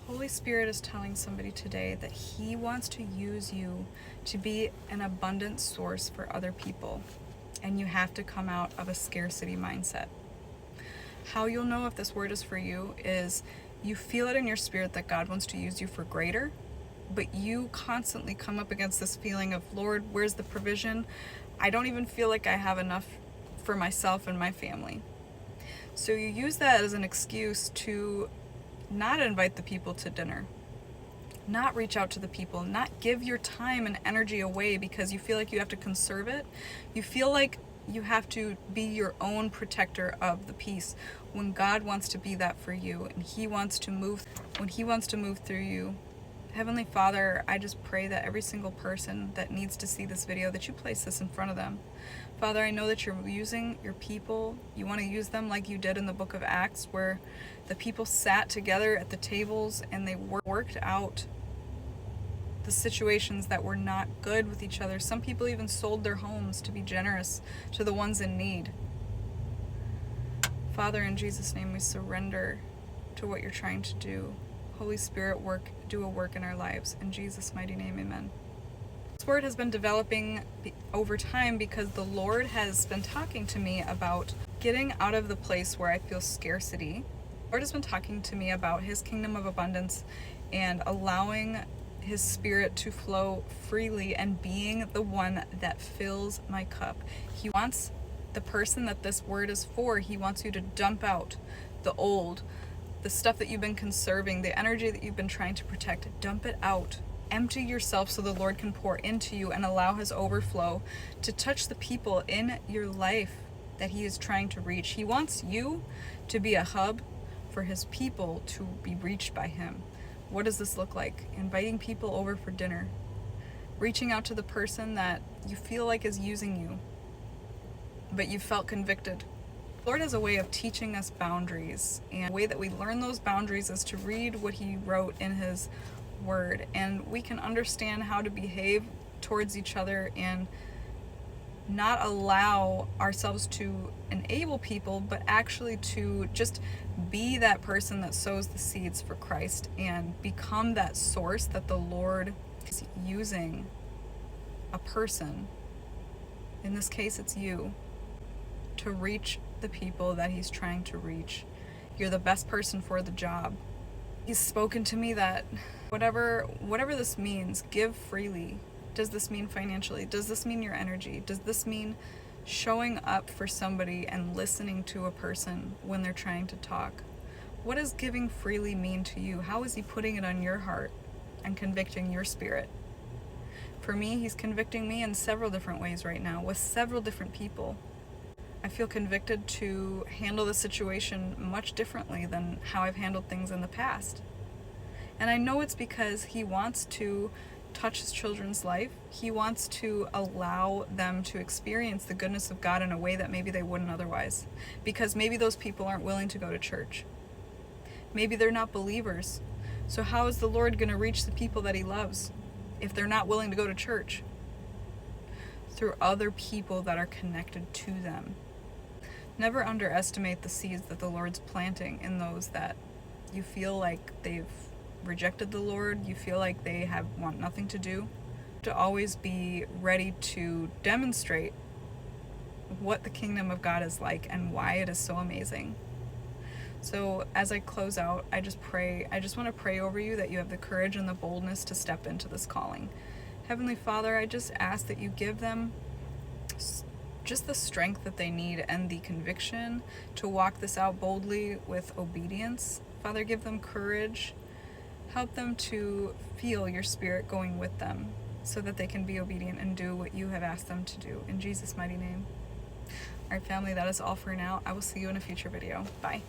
Holy Spirit is telling somebody today that He wants to use you to be an abundant source for other people, and you have to come out of a scarcity mindset. How you'll know if this word is for you is you feel it in your spirit that God wants to use you for greater, but you constantly come up against this feeling of, Lord, where's the provision? I don't even feel like I have enough for myself and my family. So you use that as an excuse to not invite the people to dinner, not reach out to the people, not give your time and energy away because you feel like you have to conserve it. You feel like you have to be your own protector of the peace when God wants to be that for you, and He wants to move through you. Heavenly Father, I just pray that every single person that needs to see this video, that you place this in front of them. Father, I know that you're using your people. You want to use them like you did in the book of Acts, where the people sat together at the tables and they worked out the situations that were not good with each other. Some people even sold their homes to be generous to the ones in need. Father, in Jesus' name, we surrender to what you're trying to do. Holy Spirit, do a work in our lives. In Jesus' mighty name, amen. This word has been developing over time because the Lord has been talking to me about getting out of the place where I feel scarcity. The Lord has been talking to me about His kingdom of abundance and allowing His Spirit to flow freely and being the one that fills my cup. He wants the person that this word is for. He wants you to dump out the old, the stuff that you've been conserving, the energy that you've been trying to protect. Dump it out. Empty yourself so the Lord can pour into you and allow His overflow to touch the people in your life that He is trying to reach. He wants you to be a hub for His people to be reached by Him. What does this look like? Inviting people over for dinner. Reaching out to the person that you feel like is using you, but you felt convicted. The Lord has a way of teaching us boundaries, and the way that we learn those boundaries is to read what He wrote in His Word, and we can understand how to behave towards each other and not allow ourselves to enable people, but actually to just be that person that sows the seeds for Christ and become that source that the Lord is using a person, in this case it's you, to reach the people that He's trying to reach. You're the best person for the job. He's spoken to me that whatever this means, give freely. Does this mean financially? Does this mean your energy? Does this mean showing up for somebody and listening to a person when they're trying to talk? What does giving freely mean to you? How is He putting it on your heart and convicting your spirit? For me, He's convicting me in several different ways right now with several different people. I feel convicted to handle the situation much differently than how I've handled things in the past. And I know it's because He wants to touch His children's life. He wants to allow them to experience the goodness of God in a way that maybe they wouldn't otherwise. Because maybe those people aren't willing to go to church. Maybe they're not believers. So how is the Lord going to reach the people that He loves if they're not willing to go to church? Through other people that are connected to them. Never underestimate the seeds that the Lord's planting in those that you feel like they've rejected the Lord, you feel like they want nothing to do. To always be ready to demonstrate what the kingdom of God is like and why it is so amazing. So as I close out, I just want to pray over you that you have the courage and the boldness to step into this calling. Heavenly Father, I just ask that you give them just the strength that they need and the conviction to walk this out boldly with obedience. Father, give them courage. Help them to feel your Spirit going with them so that they can be obedient and do what you have asked them to do. In Jesus' mighty name. All right, family, that is all for now. I will see you in a future video. Bye.